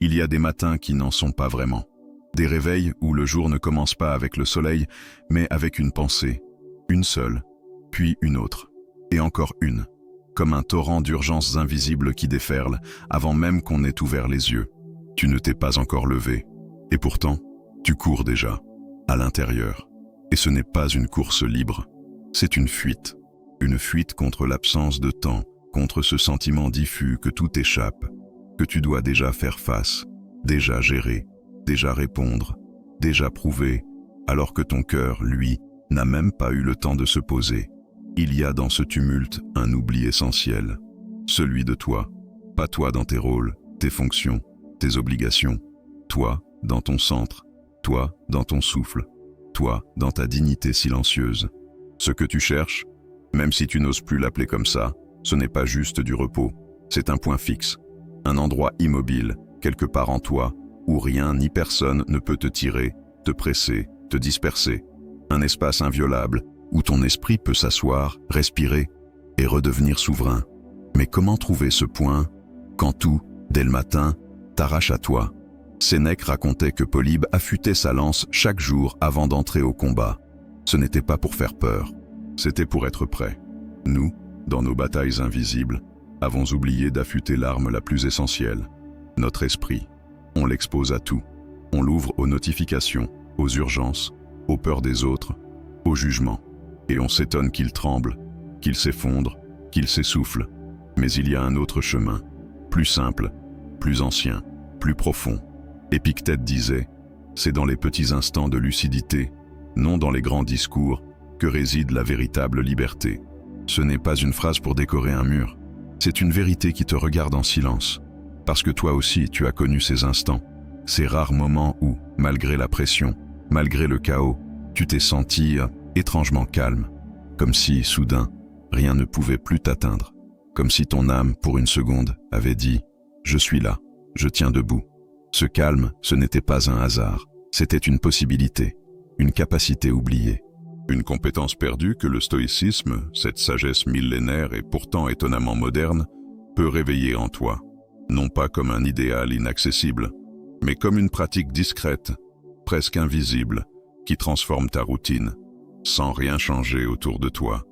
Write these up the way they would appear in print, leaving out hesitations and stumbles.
Il y a des matins qui n'en sont pas vraiment. Des réveils où le jour ne commence pas avec le soleil, mais avec une pensée, une seule, puis une autre, et encore une, comme un torrent d'urgences invisibles qui déferle avant même qu'on ait ouvert les yeux. Tu ne t'es pas encore levé, et pourtant, tu cours déjà, à l'intérieur. Et ce n'est pas une course libre, c'est une fuite contre l'absence de temps, contre ce sentiment diffus que tout échappe, que tu dois déjà faire face, déjà gérer, déjà répondre, déjà prouver, alors que ton cœur, lui, n'a même pas eu le temps de se poser. Il y a dans ce tumulte un oubli essentiel, celui de toi, pas toi dans tes rôles, tes fonctions, tes obligations, toi dans ton centre, toi dans ton souffle, toi dans ta dignité silencieuse. Ce que tu cherches, même si tu n'oses plus l'appeler comme ça, ce n'est pas juste du repos, c'est un point fixe, un endroit immobile, quelque part en toi, où rien ni personne ne peut te tirer, te presser, te disperser. Un espace inviolable, où ton esprit peut s'asseoir, respirer et redevenir souverain. Mais comment trouver ce point, quand tout, dès le matin, t'arrache à toi? Sénèque racontait que Polybe affûtait sa lance chaque jour avant d'entrer au combat. Ce n'était pas pour faire peur, c'était pour être prêt. Nous, dans nos batailles invisibles, avons oublié d'affûter l'arme la plus essentielle, notre esprit. On l'expose à tout. On l'ouvre aux notifications, aux urgences, aux peurs des autres, au jugement. Et on s'étonne qu'il tremble, qu'il s'effondre, qu'il s'essouffle. Mais il y a un autre chemin, plus simple, plus ancien, plus profond. Épictète disait, c'est dans les petits instants de lucidité, non dans les grands discours, que réside la véritable liberté. Ce n'est pas une phrase pour décorer un mur, c'est une vérité qui te regarde en silence. Parce que toi aussi, tu as connu ces instants, ces rares moments où, malgré la pression, malgré le chaos, tu t'es senti étrangement calme, comme si, soudain, rien ne pouvait plus t'atteindre, comme si ton âme, pour une seconde, avait dit « Je suis là, je tiens debout ». Ce calme, ce n'était pas un hasard, c'était une possibilité, une capacité oubliée. Une compétence perdue que le stoïcisme, cette sagesse millénaire et pourtant étonnamment moderne, peut réveiller en toi. Non pas comme un idéal inaccessible, mais comme une pratique discrète, presque invisible, qui transforme ta routine, sans rien changer autour de toi.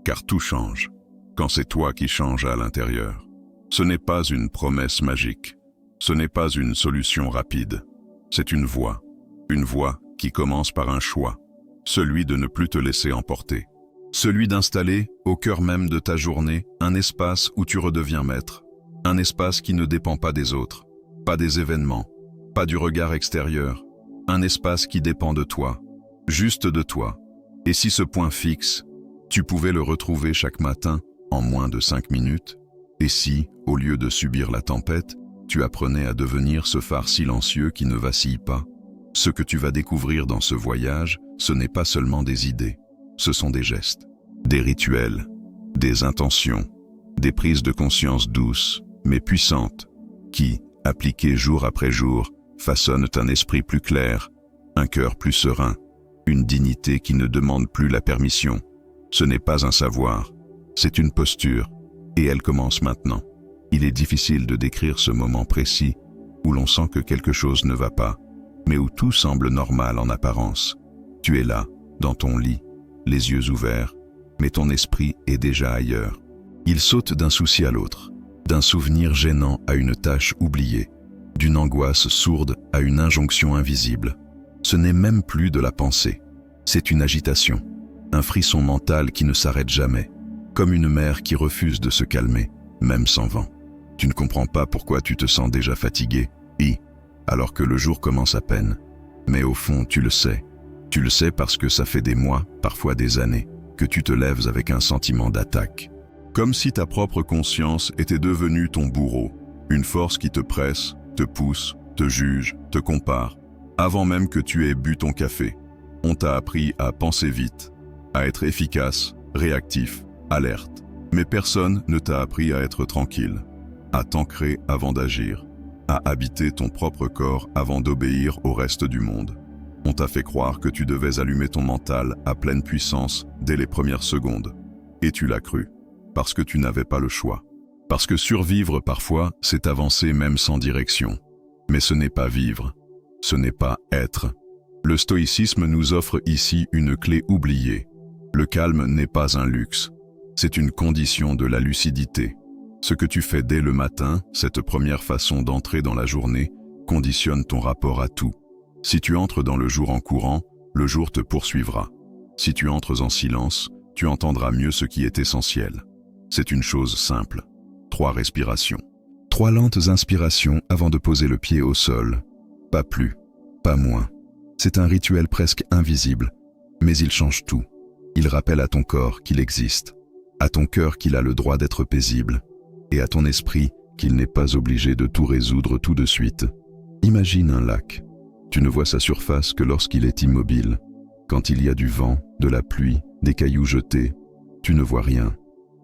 Car tout change, quand c'est toi qui changes à l'intérieur. Ce n'est pas une promesse magique, ce n'est pas une solution rapide, c'est une voie qui commence par un choix, celui de ne plus te laisser emporter, celui d'installer, au cœur même de ta journée, un espace où tu redeviens maître. Un espace qui ne dépend pas des autres, pas des événements, pas du regard extérieur. Un espace qui dépend de toi, juste de toi. Et si ce point fixe, tu pouvais le retrouver chaque matin en moins de 5 minutes? Et si, au lieu de subir la tempête, tu apprenais à devenir ce phare silencieux qui ne vacille pas? Ce que tu vas découvrir dans ce voyage, ce n'est pas seulement des idées, ce sont des gestes, des rituels, des intentions, des prises de conscience douces, mais puissantes, qui, appliquées jour après jour, façonnent un esprit plus clair, un cœur plus serein, une dignité qui ne demande plus la permission. Ce n'est pas un savoir, c'est une posture, et elle commence maintenant. Il est difficile de décrire ce moment précis où l'on sent que quelque chose ne va pas, mais où tout semble normal en apparence. Tu es là, dans ton lit, les yeux ouverts, mais ton esprit est déjà ailleurs. Il saute d'un souci à l'autre, d'un souvenir gênant à une tâche oubliée, d'une angoisse sourde à une injonction invisible. Ce n'est même plus de la pensée, c'est une agitation, un frisson mental qui ne s'arrête jamais, comme une mer qui refuse de se calmer, même sans vent. Tu ne comprends pas pourquoi tu te sens déjà fatigué, alors que le jour commence à peine. Mais au fond, tu le sais parce que ça fait des mois, parfois des années, que tu te lèves avec un sentiment d'attaque. Comme si ta propre conscience était devenue ton bourreau, une force qui te presse, te pousse, te juge, te compare, avant même que tu aies bu ton café. On t'a appris à penser vite, à être efficace, réactif, alerte. Mais personne ne t'a appris à être tranquille, à t'ancrer avant d'agir, à habiter ton propre corps avant d'obéir au reste du monde. On t'a fait croire que tu devais allumer ton mental à pleine puissance dès les premières secondes. Et tu l'as cru, parce que tu n'avais pas le choix. Parce que survivre parfois, c'est avancer même sans direction. Mais ce n'est pas vivre, ce n'est pas être. Le stoïcisme nous offre ici une clé oubliée. Le calme n'est pas un luxe, c'est une condition de la lucidité. Ce que tu fais dès le matin, cette première façon d'entrer dans la journée, conditionne ton rapport à tout. Si tu entres dans le jour en courant, le jour te poursuivra. Si tu entres en silence, tu entendras mieux ce qui est essentiel. C'est une chose simple. 3 respirations. 3 lentes inspirations avant de poser le pied au sol. Pas plus, pas moins. C'est un rituel presque invisible, mais il change tout. Il rappelle à ton corps qu'il existe, à ton cœur qu'il a le droit d'être paisible, et à ton esprit qu'il n'est pas obligé de tout résoudre tout de suite. Imagine un lac. Tu ne vois sa surface que lorsqu'il est immobile. Quand il y a du vent, de la pluie, des cailloux jetés, tu ne vois rien.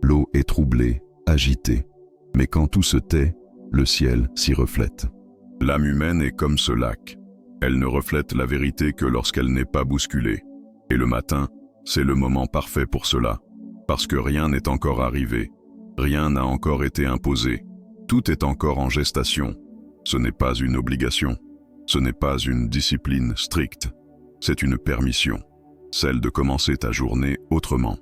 L'eau est troublée, agitée. Mais quand tout se tait, le ciel s'y reflète. L'âme humaine est comme ce lac. Elle ne reflète la vérité que lorsqu'elle n'est pas bousculée. Et le matin, c'est le moment parfait pour cela. Parce que rien n'est encore arrivé. Rien n'a encore été imposé. Tout est encore en gestation. Ce n'est pas une obligation. Ce n'est pas une discipline stricte. C'est une permission. Celle de commencer ta journée autrement.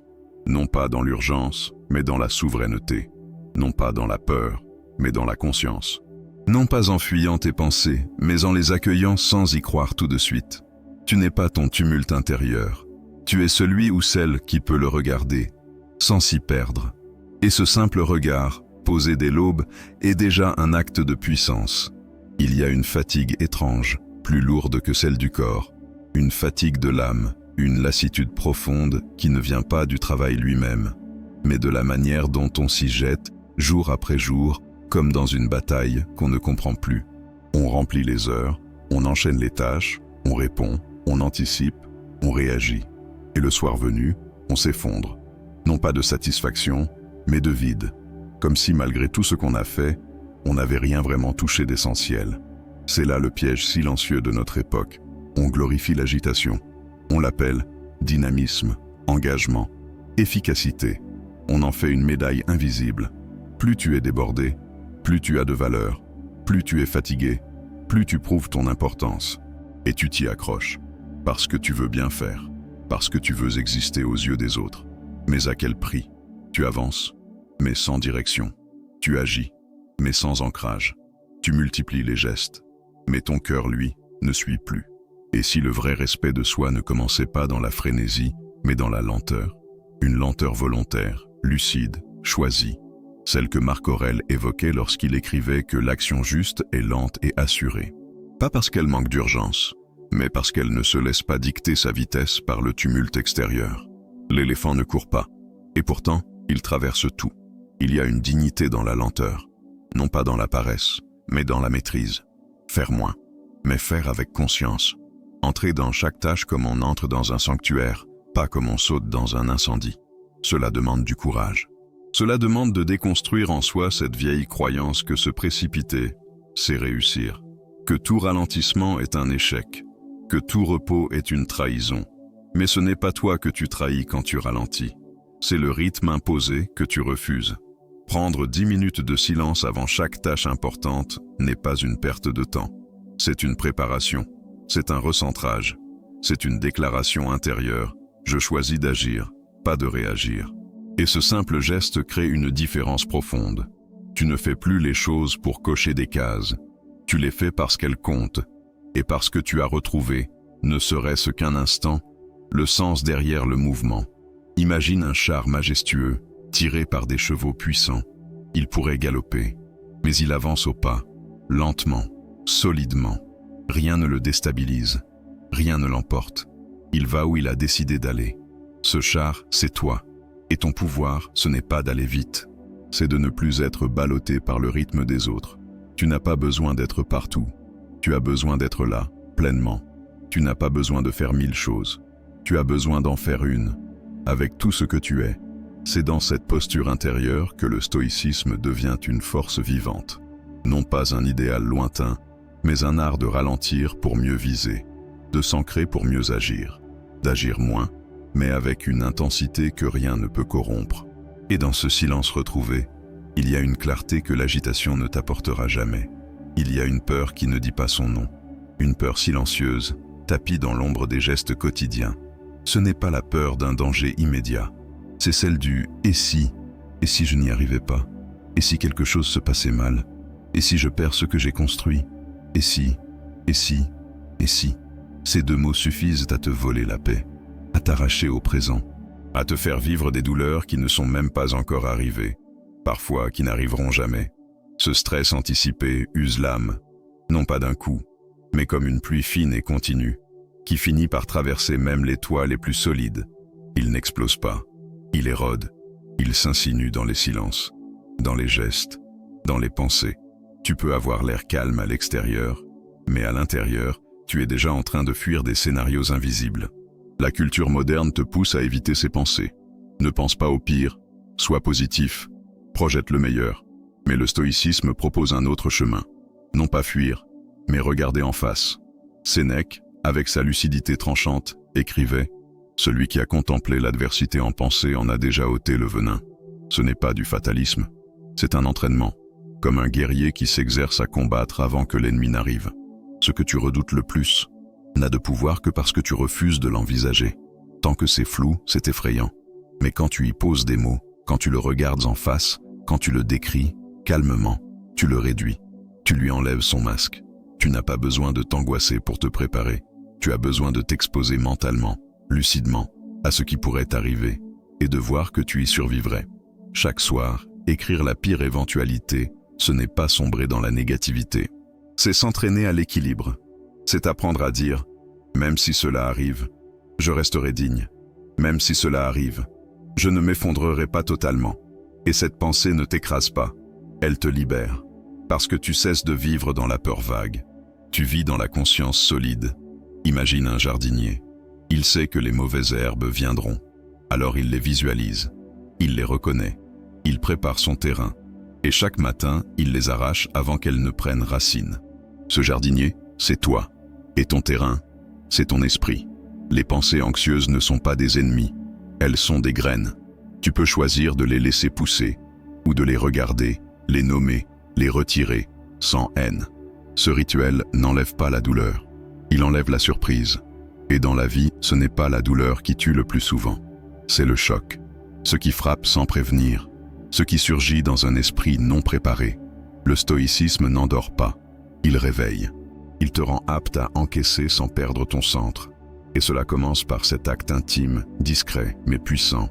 Non pas dans l'urgence, mais dans la souveraineté. Non pas dans la peur, mais dans la conscience. Non pas en fuyant tes pensées, mais en les accueillant sans y croire tout de suite. Tu n'es pas ton tumulte intérieur. Tu es celui ou celle qui peut le regarder, sans s'y perdre. Et ce simple regard, posé dès l'aube, est déjà un acte de puissance. Il y a une fatigue étrange, plus lourde que celle du corps. Une fatigue de l'âme, une lassitude profonde qui ne vient pas du travail lui-même, mais de la manière dont on s'y jette, jour après jour, comme dans une bataille qu'on ne comprend plus. On remplit les heures, on enchaîne les tâches, on répond, on anticipe, on réagit. Et le soir venu, on s'effondre. Non pas de satisfaction, mais de vide. Comme si malgré tout ce qu'on a fait, on n'avait rien vraiment touché d'essentiel. C'est là le piège silencieux de notre époque. On glorifie l'agitation. On l'appelle dynamisme, engagement, efficacité. On en fait une médaille invisible. Plus tu es débordé, plus tu as de valeur, plus tu es fatigué, plus tu prouves ton importance. Et tu t'y accroches. Parce que tu veux bien faire. Parce que tu veux exister aux yeux des autres. Mais à quel prix? Tu avances, mais sans direction. Tu agis, mais sans ancrage. Tu multiplies les gestes, mais ton cœur, lui, ne suit plus. Et si le vrai respect de soi ne commençait pas dans la frénésie, mais dans la lenteur, une lenteur volontaire, lucide, choisie, celle que Marc Aurèle évoquait lorsqu'il écrivait que l'action juste est lente et assurée. Pas parce qu'elle manque d'urgence, mais parce qu'elle ne se laisse pas dicter sa vitesse par le tumulte extérieur. L'éléphant ne court pas, et pourtant, il traverse tout. Il y a une dignité dans la lenteur, non pas dans la paresse, mais dans la maîtrise. Faire moins, mais faire avec conscience. Entrer dans chaque tâche comme on entre dans un sanctuaire, pas comme on saute dans un incendie. Cela demande du courage. Cela demande de déconstruire en soi cette vieille croyance que se précipiter, c'est réussir. Que tout ralentissement est un échec. Que tout repos est une trahison. Mais ce n'est pas toi que tu trahis quand tu ralentis. C'est le rythme imposé que tu refuses. Prendre 10 minutes de silence avant chaque tâche importante n'est pas une perte de temps. C'est une préparation. C'est un recentrage. C'est une déclaration intérieure. Je choisis d'agir, pas de réagir. Et ce simple geste crée une différence profonde. Tu ne fais plus les choses pour cocher des cases. Tu les fais parce qu'elles comptent. Et parce que tu as retrouvé, ne serait-ce qu'un instant, le sens derrière le mouvement. Imagine un char majestueux, tiré par des chevaux puissants. Il pourrait galoper, mais il avance au pas, lentement, solidement. Rien ne le déstabilise, rien ne l'emporte. Il va où il a décidé d'aller. Ce char, c'est toi. Et ton pouvoir, ce n'est pas d'aller vite. C'est de ne plus être ballotté par le rythme des autres. Tu n'as pas besoin d'être partout. Tu as besoin d'être là, pleinement. Tu n'as pas besoin de faire 1000 choses. Tu as besoin d'en faire une, avec tout ce que tu es. C'est dans cette posture intérieure que le stoïcisme devient une force vivante. Non pas un idéal lointain, mais un art de ralentir pour mieux viser, de s'ancrer pour mieux agir, d'agir moins, mais avec une intensité que rien ne peut corrompre. Et dans ce silence retrouvé, il y a une clarté que l'agitation ne t'apportera jamais. Il y a une peur qui ne dit pas son nom, une peur silencieuse, tapie dans l'ombre des gestes quotidiens. Ce n'est pas la peur d'un danger immédiat, c'est celle du « et si je n'y arrivais pas, et si quelque chose se passait mal, et si je perds ce que j'ai construit, et si ». Ces deux mots suffisent à te voler la paix, à t'arracher au présent, à te faire vivre des douleurs qui ne sont même pas encore arrivées, parfois qui n'arriveront jamais. Ce stress anticipé use l'âme, non pas d'un coup, mais comme une pluie fine et continue, qui finit par traverser même les toits les plus solides. Il n'explose pas, il érode, il s'insinue dans les silences, dans les gestes, dans les pensées. Tu peux avoir l'air calme à l'extérieur, mais à l'intérieur, tu es déjà en train de fuir des scénarios invisibles. La culture moderne te pousse à éviter ces pensées. Ne pense pas au pire, sois positif, projette le meilleur. Mais le stoïcisme propose un autre chemin. Non pas fuir, mais regarder en face. Sénèque, avec sa lucidité tranchante, écrivait « Celui qui a contemplé l'adversité en pensée en a déjà ôté le venin. » Ce n'est pas du fatalisme, c'est un entraînement, comme un guerrier qui s'exerce à combattre avant que l'ennemi n'arrive. Ce que tu redoutes le plus n'a de pouvoir que parce que tu refuses de l'envisager. Tant que c'est flou, c'est effrayant. Mais quand tu y poses des mots, quand tu le regardes en face, quand tu le décris, calmement, tu le réduis. Tu lui enlèves son masque. Tu n'as pas besoin de t'angoisser pour te préparer. Tu as besoin de t'exposer mentalement, lucidement, à ce qui pourrait t'arriver, et de voir que tu y survivrais. Chaque soir, écrire la pire éventualité, ce n'est pas sombrer dans la négativité. C'est s'entraîner à l'équilibre. C'est apprendre à dire « Même si cela arrive, je resterai digne. Même si cela arrive, je ne m'effondrerai pas totalement. » Et cette pensée ne t'écrase pas. Elle te libère. Parce que tu cesses de vivre dans la peur vague. Tu vis dans la conscience solide. Imagine un jardinier. Il sait que les mauvaises herbes viendront. Alors il les visualise. Il les reconnaît. Il prépare son terrain. Et chaque matin, il les arrache avant qu'elles ne prennent racine. Ce jardinier, c'est toi. Et ton terrain, c'est ton esprit. Les pensées anxieuses ne sont pas des ennemis. Elles sont des graines. Tu peux choisir de les laisser pousser, ou de les regarder, les nommer, les retirer, sans haine. Ce rituel n'enlève pas la douleur. Il enlève la surprise. Et dans la vie, ce n'est pas la douleur qui tue le plus souvent. C'est le choc. Ce qui frappe sans prévenir. Ce qui surgit dans un esprit non préparé. Le stoïcisme n'endort pas. Il réveille. Il te rend apte à encaisser sans perdre ton centre. Et cela commence par cet acte intime, discret, mais puissant.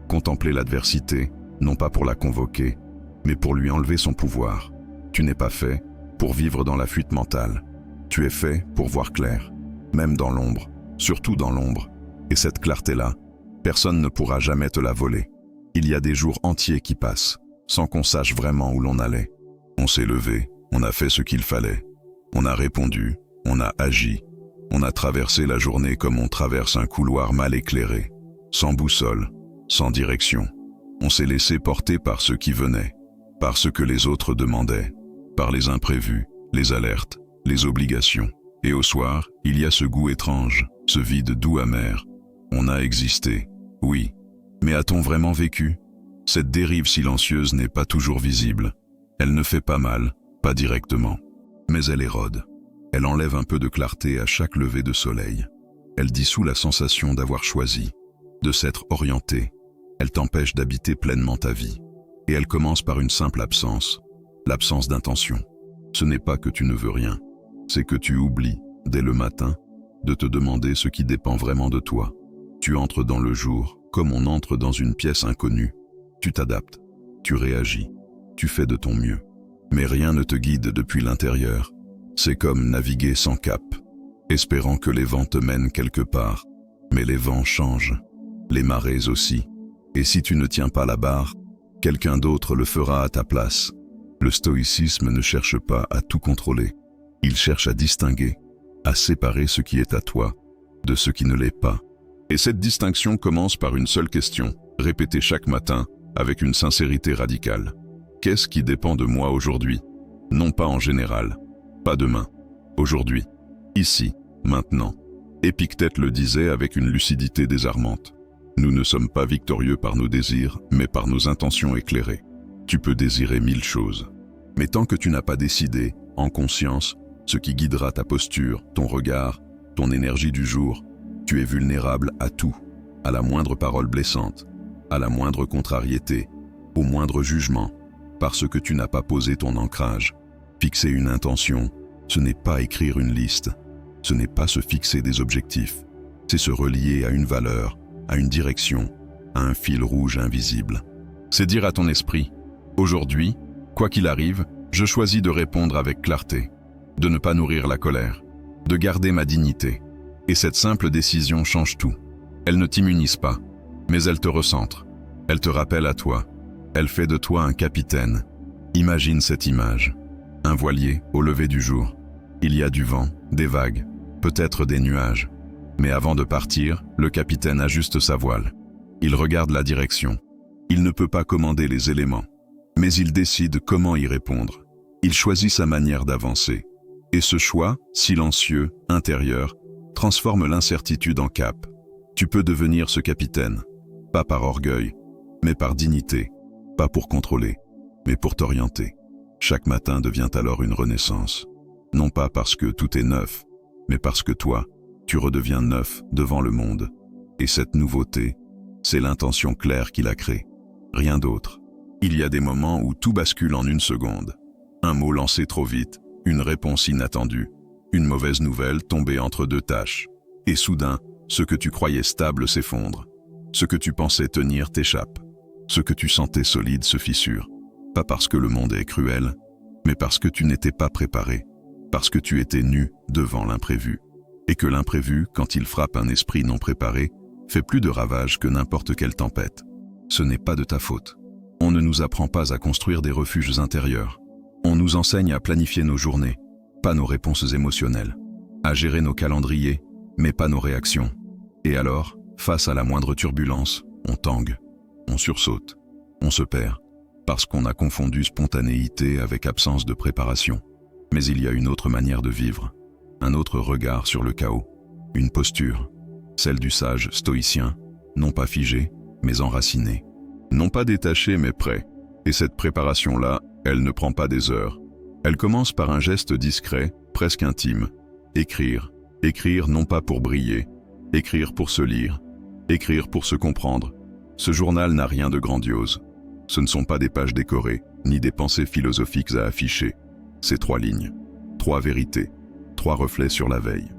Contempler l'adversité, non pas pour la convoquer, mais pour lui enlever son pouvoir. Tu n'es pas fait pour vivre dans la fuite mentale. Tu es fait pour voir clair, même dans l'ombre, surtout dans l'ombre. Et cette clarté-là, personne ne pourra jamais te la voler. Il y a des jours entiers qui passent, sans qu'on sache vraiment où l'on allait. On s'est levé, on a fait ce qu'il fallait. On a répondu, on a agi. On a traversé la journée comme on traverse un couloir mal éclairé, sans boussole, sans direction. On s'est laissé porter par ce qui venait, par ce que les autres demandaient, par les imprévus, les alertes, les obligations. Et au soir, il y a ce goût étrange, ce vide doux amer. On a existé, oui, mais a-t-on vraiment vécu? Cette dérive silencieuse n'est pas toujours visible. Elle ne fait pas mal, pas directement, mais elle érode. Elle enlève un peu de clarté à chaque lever de soleil. Elle dissout la sensation d'avoir choisi, de s'être orienté. Elle t'empêche d'habiter pleinement ta vie. Et elle commence par une simple absence, l'absence d'intention. Ce n'est pas que tu ne veux rien, c'est que tu oublies, dès le matin, de te demander ce qui dépend vraiment de toi. Tu entres dans le jour, comme on entre dans une pièce inconnue. Tu t'adaptes, tu réagis, tu fais de ton mieux. Mais rien ne te guide depuis l'intérieur. C'est comme naviguer sans cap, espérant que les vents te mènent quelque part. Mais les vents changent, les marées aussi. Et si tu ne tiens pas la barre, quelqu'un d'autre le fera à ta place. Le stoïcisme ne cherche pas à tout contrôler. Il cherche à distinguer, à séparer ce qui est à toi de ce qui ne l'est pas. Et cette distinction commence par une seule question, répétée chaque matin avec une sincérité radicale. Qu'est-ce qui dépend de moi aujourd'hui? Non pas en général. Pas demain, aujourd'hui, ici, maintenant. Épictète le disait avec une lucidité désarmante. Nous ne sommes pas victorieux par nos désirs, mais par nos intentions éclairées. Tu peux désirer 1000 choses. Mais tant que tu n'as pas décidé, en conscience, ce qui guidera ta posture, ton regard, ton énergie du jour. Tu es vulnérable à tout, à la moindre parole blessante, à la moindre contrariété, au moindre jugement, parce que tu n'as pas posé ton ancrage. Fixer une intention, ce n'est pas écrire une liste, ce n'est pas se fixer des objectifs, c'est se relier à une valeur, à une direction, à un fil rouge invisible. C'est dire à ton esprit, aujourd'hui, quoi qu'il arrive, je choisis de répondre avec clarté, de ne pas nourrir la colère, de garder ma dignité. Et cette simple décision change tout. Elle ne t'immunise pas, mais elle te recentre. Elle te rappelle à toi. Elle fait de toi un capitaine. Imagine cette image. Un voilier au lever du jour. Il y a du vent, des vagues, peut-être des nuages. Mais avant de partir, le capitaine ajuste sa voile. Il regarde la direction. Il ne peut pas commander les éléments, mais il décide comment y répondre. Il choisit sa manière d'avancer. Et ce choix, silencieux, intérieur, transforme l'incertitude en cap. Tu peux devenir ce capitaine, pas par orgueil, mais par dignité, pas pour contrôler, mais pour t'orienter. Chaque matin devient alors une renaissance, non pas parce que tout est neuf, mais parce que toi, tu redeviens neuf devant le monde. Et cette nouveauté, c'est l'intention claire qui la crée, rien d'autre. Il y a des moments où tout bascule en une seconde. Un mot lancé trop vite, une réponse inattendue, une mauvaise nouvelle tombée entre deux tâches. Et soudain, ce que tu croyais stable s'effondre. Ce que tu pensais tenir t'échappe. Ce que tu sentais solide se fissure. Pas parce que le monde est cruel, mais parce que tu n'étais pas préparé. Parce que tu étais nu devant l'imprévu. Et que l'imprévu, quand il frappe un esprit non préparé, fait plus de ravages que n'importe quelle tempête. Ce n'est pas de ta faute. On ne nous apprend pas à construire des refuges intérieurs. On nous enseigne à planifier nos journées, pas nos réponses émotionnelles, à gérer nos calendriers, mais pas nos réactions. Et alors, face à la moindre turbulence, on tangue, on sursaute, on se perd, parce qu'on a confondu spontanéité avec absence de préparation. Mais il y a une autre manière de vivre, un autre regard sur le chaos, une posture, celle du sage stoïcien, non pas figé, mais enraciné, non pas détaché, mais prêt. Et cette préparation-là, elle ne prend pas des heures. Elle commence par un geste discret, presque intime. Écrire. Écrire non pas pour briller. Écrire pour se lire. Écrire pour se comprendre. Ce journal n'a rien de grandiose. Ce ne sont pas des pages décorées, ni des pensées philosophiques à afficher. C'est 3 lignes. 3 vérités. 3 reflets sur la veille.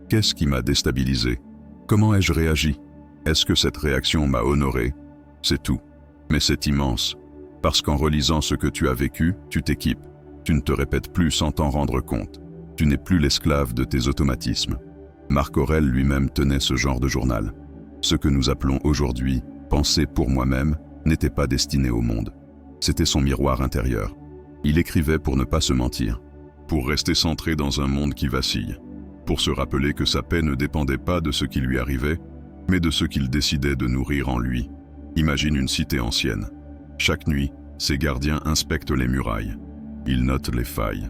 Qu'est-ce qui m'a déstabilisé? Comment ai-je réagi? Est-ce que cette réaction m'a honoré? C'est tout. Mais c'est immense. Parce qu'en relisant ce que tu as vécu, tu t'équipes. Tu ne te répètes plus sans t'en rendre compte. Tu n'es plus l'esclave de tes automatismes. Marc Aurèle lui-même tenait ce genre de journal. Ce que nous appelons aujourd'hui « penser pour moi-même » n'était pas destiné au monde. C'était son miroir intérieur. Il écrivait pour ne pas se mentir, pour rester centré dans un monde qui vacille, pour se rappeler que sa paix ne dépendait pas de ce qui lui arrivait, mais de ce qu'il décidait de nourrir en lui. Imagine une cité ancienne. Chaque nuit, ses gardiens inspectent les murailles. Ils notent les failles,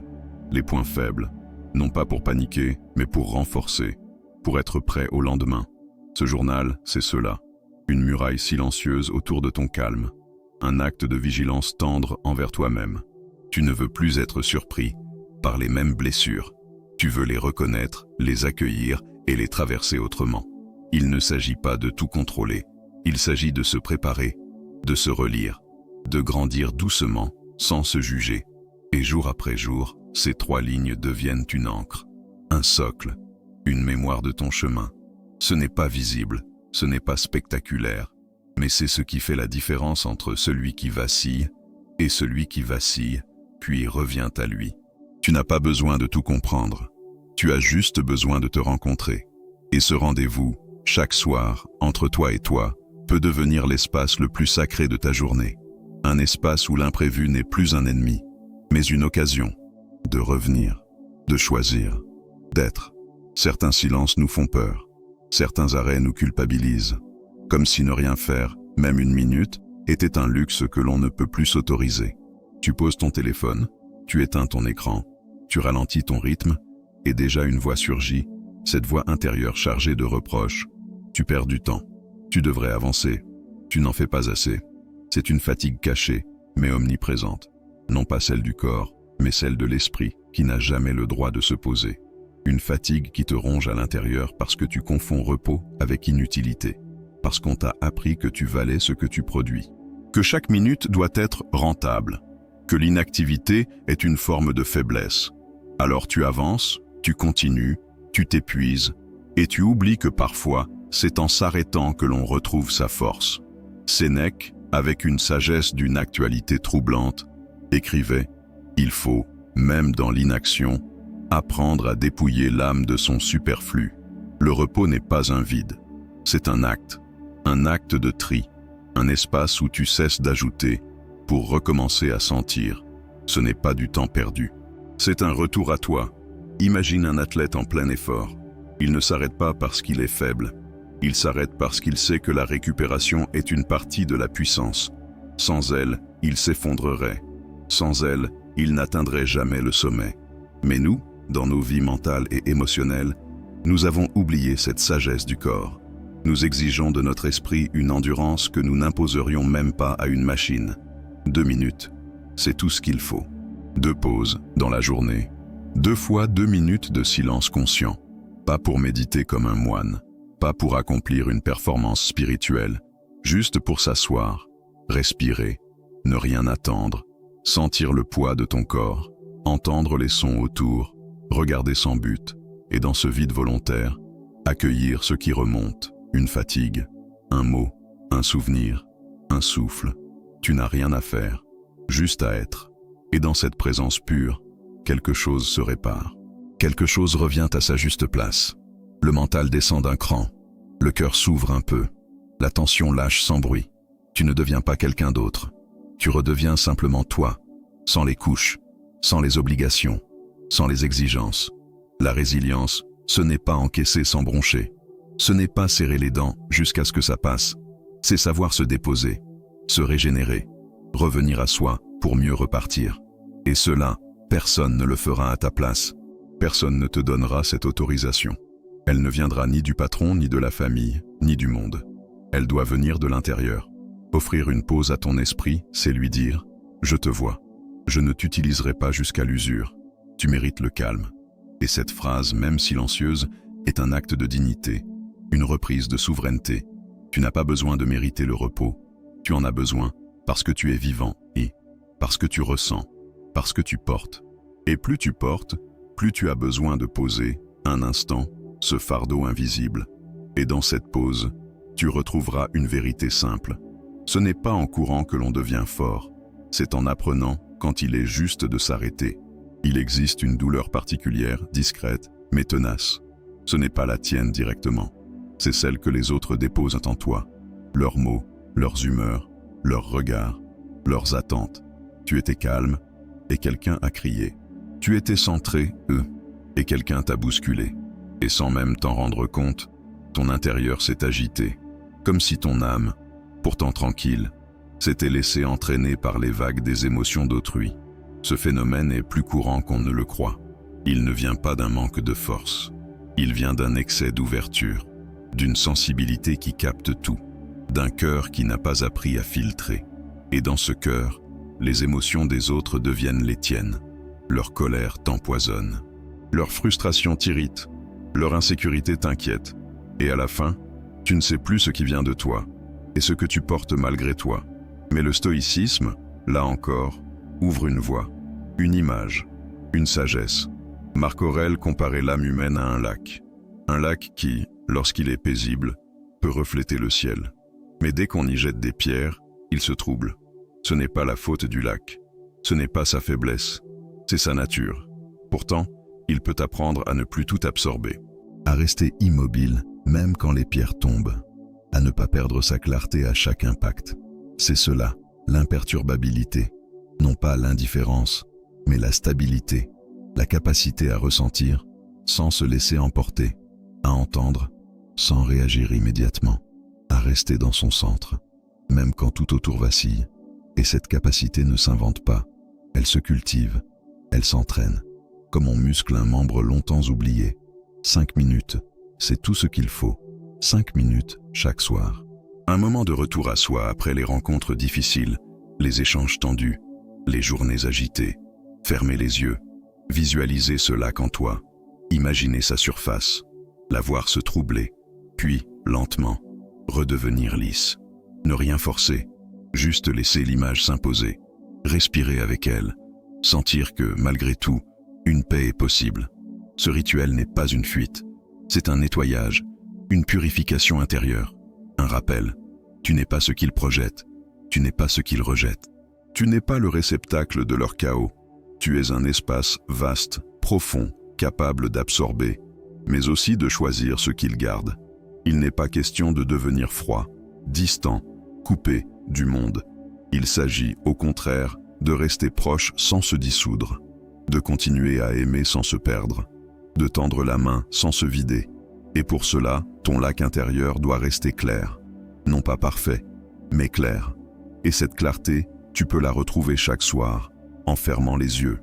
les points faibles, non pas pour paniquer, mais pour renforcer, pour être prêt au lendemain. Ce journal, c'est cela. Une muraille silencieuse autour de ton calme. Un acte de vigilance tendre envers toi-même. Tu ne veux plus être surpris par les mêmes blessures. Tu veux les reconnaître, les accueillir et les traverser autrement. Il ne s'agit pas de tout contrôler. Il s'agit de se préparer, de se relire, de grandir doucement, sans se juger. Et jour après jour, ces 3 lignes deviennent une encre, un socle, une mémoire de ton chemin. Ce n'est pas visible, ce n'est pas spectaculaire, mais c'est ce qui fait la différence entre celui qui vacille et celui qui vacille, puis revient à lui. Tu n'as pas besoin de tout comprendre, tu as juste besoin de te rencontrer. Et ce rendez-vous, chaque soir, entre toi et toi, peut devenir l'espace le plus sacré de ta journée. Un espace où l'imprévu n'est plus un ennemi, mais une occasion de revenir, de choisir, d'être. Certains silences nous font peur, certains arrêts nous culpabilisent, comme si ne rien faire, même une minute, était un luxe que l'on ne peut plus s'autoriser. Tu poses ton téléphone, tu éteins ton écran, tu ralentis ton rythme, et déjà une voix surgit, cette voix intérieure chargée de reproches. Tu perds du temps, tu devrais avancer, tu n'en fais pas assez. C'est une fatigue cachée, mais omniprésente. Non pas celle du corps, mais celle de l'esprit. qui n'a jamais le droit de se poser. Une fatigue qui te ronge à l'intérieur parce que tu confonds repos avec inutilité, parce qu'on t'a appris que tu valais ce que tu produis, que chaque minute doit être rentable, que l'inactivité est une forme de faiblesse. Alors tu avances, tu continues, tu t'épuises, et tu oublies que parfois, c'est en s'arrêtant que l'on retrouve sa force. Sénèque, avec une sagesse d'une actualité troublante, écrivait « Il faut, même dans l'inaction, apprendre à dépouiller l'âme de son superflu. Le repos n'est pas un vide, c'est un acte de tri, un espace où tu cesses d'ajouter pour recommencer à sentir. Ce n'est pas du temps perdu. C'est un retour à toi. Imagine un athlète en plein effort. Il ne s'arrête pas parce qu'il est faible. Il s'arrête parce qu'il sait que la récupération est une partie de la puissance. Sans elle, il s'effondrerait. Sans elle, il n'atteindrait jamais le sommet. Mais nous, dans nos vies mentales et émotionnelles, nous avons oublié cette sagesse du corps. Nous exigeons de notre esprit une endurance que nous n'imposerions même pas à une machine. 2 minutes, c'est tout ce qu'il faut. 2 pauses dans la journée. 2 fois 2 minutes de silence conscient. Pas pour méditer comme un moine, pas pour accomplir une performance spirituelle, juste pour s'asseoir, respirer, ne rien attendre, sentir le poids de ton corps, entendre les sons autour, regarder sans but, et dans ce vide volontaire, accueillir ce qui remonte, une fatigue, un mot, un souvenir, un souffle. Tu n'as rien à faire, juste à être. Et dans cette présence pure, quelque chose se répare. Quelque chose revient à sa juste place. Le mental descend d'un cran. Le cœur s'ouvre un peu. La tension lâche sans bruit. Tu ne deviens pas quelqu'un d'autre. Tu redeviens simplement toi, sans les couches, sans les obligations, sans les exigences. La résilience, ce n'est pas encaisser sans broncher. Ce n'est pas serrer les dents jusqu'à ce que ça passe. C'est savoir se déposer, se régénérer, revenir à soi pour mieux repartir. Et cela, personne ne le fera à ta place. Personne ne te donnera cette autorisation. Elle ne viendra ni du patron, ni de la famille, ni du monde. Elle doit venir de l'intérieur. Offrir une pause à ton esprit, c'est lui dire « Je te vois. Je ne t'utiliserai pas jusqu'à l'usure. Tu mérites le calme. » Et cette phrase, même silencieuse, est un acte de dignité, une reprise de souveraineté. Tu n'as pas besoin de mériter le repos. Tu en as besoin parce que tu es vivant et parce que tu ressens, parce que tu portes. Et plus tu portes, plus tu as besoin de poser, un instant, ce fardeau invisible. Et dans cette pause, tu retrouveras une vérité simple. Ce n'est pas en courant que l'on devient fort, c'est en apprenant quand il est juste de s'arrêter. Il existe une douleur particulière, discrète, mais tenace. Ce n'est pas la tienne directement, c'est celle que les autres déposent en toi. Leurs mots, leurs humeurs, leurs regards, leurs attentes. Tu étais calme, et quelqu'un a crié. Tu étais centré, et quelqu'un t'a bousculé. Et sans même t'en rendre compte, ton intérieur s'est agité, comme si ton âme, pourtant tranquille, s'était laissée entraîner par les vagues des émotions d'autrui. Ce phénomène est plus courant qu'on ne le croit. Il ne vient pas d'un manque de force. Il vient d'un excès d'ouverture, d'une sensibilité qui capte tout, d'un cœur qui n'a pas appris à filtrer. Et dans ce cœur, les émotions des autres deviennent les tiennes. Leur colère t'empoisonne. Leur frustration t'irrite. Leur insécurité t'inquiète. Et à la fin, tu ne sais plus ce qui vient de toi et ce que tu portes malgré toi. Mais le stoïcisme, là encore, ouvre une voie, une image, une sagesse. Marc Aurèle comparait l'âme humaine à un lac. Un lac qui, lorsqu'il est paisible, peut refléter le ciel. Mais dès qu'on y jette des pierres, il se trouble. Ce n'est pas la faute du lac. Ce n'est pas sa faiblesse. C'est sa nature. Pourtant, il peut apprendre à ne plus tout absorber. À rester immobile, même quand les pierres tombent. À ne pas perdre sa clarté à chaque impact. C'est cela, l'imperturbabilité. Non pas l'indifférence, mais la stabilité. La capacité à ressentir, sans se laisser emporter. À entendre, sans réagir immédiatement. À rester dans son centre, même quand tout autour vacille. Et cette capacité ne s'invente pas. Elle se cultive, elle s'entraîne. Comme on muscle un membre longtemps oublié. 5 minutes, c'est tout ce qu'il faut. 5 minutes chaque soir. Un moment de retour à soi après les rencontres difficiles, les échanges tendus, les journées agitées. Fermer les yeux, Visualisez ce lac en toi. Imaginez sa surface, la voir se troubler, puis, lentement, redevenir lisse. Ne rien forcer, juste laisser l'image s'imposer. Respirer avec elle, sentir que, malgré tout, une paix est possible. Ce rituel n'est pas une fuite, c'est un nettoyage, une purification intérieure, un rappel. Tu n'es pas ce qu'ils projettent, tu n'es pas ce qu'ils rejettent. Tu n'es pas le réceptacle de leur chaos. Tu es un espace vaste, profond, capable d'absorber, mais aussi de choisir ce qu'ils gardent. Il n'est pas question de devenir froid, distant, coupé du monde. Il s'agit, au contraire, de rester proche sans se dissoudre, de continuer à aimer sans se perdre, de tendre la main sans se vider. Et pour cela, ton lac intérieur doit rester clair. Non pas parfait, mais clair. Et cette clarté, tu peux la retrouver chaque soir, en fermant les yeux,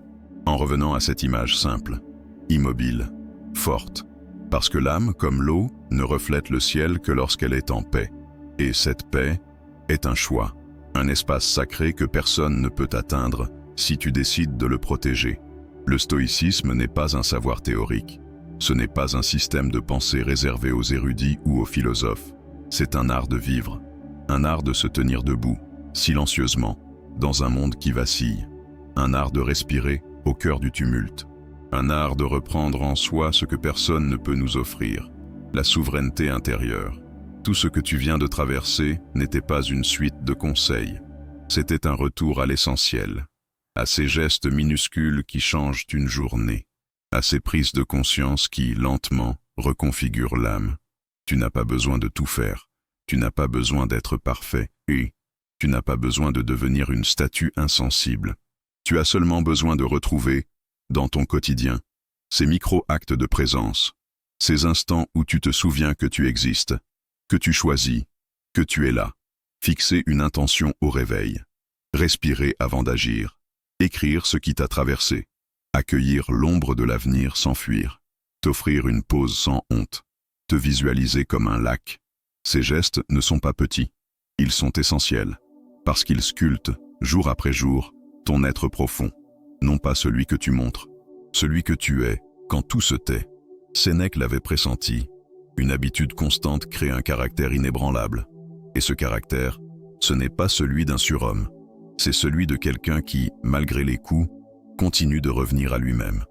en revenant à cette image simple, immobile, forte. Parce que l'âme, comme l'eau, ne reflète le ciel que lorsqu'elle est en paix. Et cette paix est un choix, un espace sacré que personne ne peut atteindre si tu décides de le protéger. Le stoïcisme n'est pas un savoir théorique. Ce n'est pas un système de pensée réservé aux érudits ou aux philosophes. C'est un art de vivre, un art de se tenir debout, silencieusement, dans un monde qui vacille, un art de respirer au cœur du tumulte, un art de reprendre en soi ce que personne ne peut nous offrir, la souveraineté intérieure. Tout ce que tu viens de traverser n'était pas une suite de conseils, c'était un retour à l'essentiel, à ces gestes minuscules qui changent une journée, à ces prises de conscience qui, lentement, reconfigurent l'âme. Tu n'as pas besoin de tout faire, tu n'as pas besoin d'être parfait, et tu n'as pas besoin de devenir une statue insensible. Tu as seulement besoin de retrouver, dans ton quotidien, ces micro-actes de présence, ces instants où tu te souviens que tu existes, que tu choisis, que tu es là. Fixer une intention au réveil, respirer avant d'agir, écrire ce qui t'a traversé, accueillir l'ombre de l'avenir sans fuir, t'offrir une pause sans honte, te visualiser comme un lac. Ces gestes ne sont pas petits, ils sont essentiels, parce qu'ils sculptent, jour après jour, ton être profond, non pas celui que tu montres, celui que tu es, quand tout se tait. Sénèque l'avait pressenti, une habitude constante crée un caractère inébranlable. Et ce caractère, ce n'est pas celui d'un surhomme, c'est celui de quelqu'un qui, malgré les coups, continue de revenir à lui-même,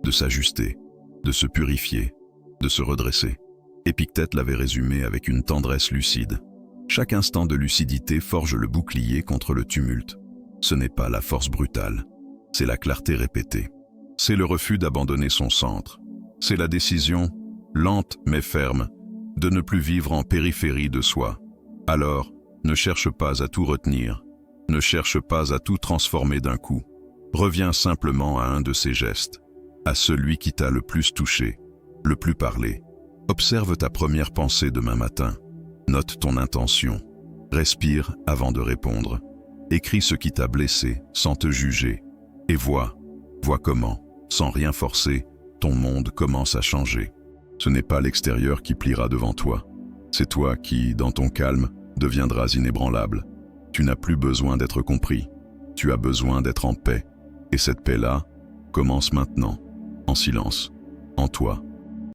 de s'ajuster, de se purifier, de se redresser. Épictète l'avait résumé avec une tendresse lucide. Chaque instant de lucidité forge le bouclier contre le tumulte. Ce n'est pas la force brutale, c'est la clarté répétée. C'est le refus d'abandonner son centre. C'est la décision, lente mais ferme, de ne plus vivre en périphérie de soi. Alors, ne cherche pas à tout retenir, ne cherche pas à tout transformer d'un coup. Reviens simplement à un de ces gestes, à celui qui t'a le plus touché, le plus parlé. Observe ta première pensée demain matin. Note ton intention. Respire avant de répondre. Écris ce qui t'a blessé sans te juger. Et vois comment, sans rien forcer, ton monde commence à changer. Ce n'est pas l'extérieur qui pliera devant toi. C'est toi qui, dans ton calme, deviendras inébranlable. Tu n'as plus besoin d'être compris. Tu as besoin d'être en paix. Et cette paix-là commence maintenant, en silence, en toi.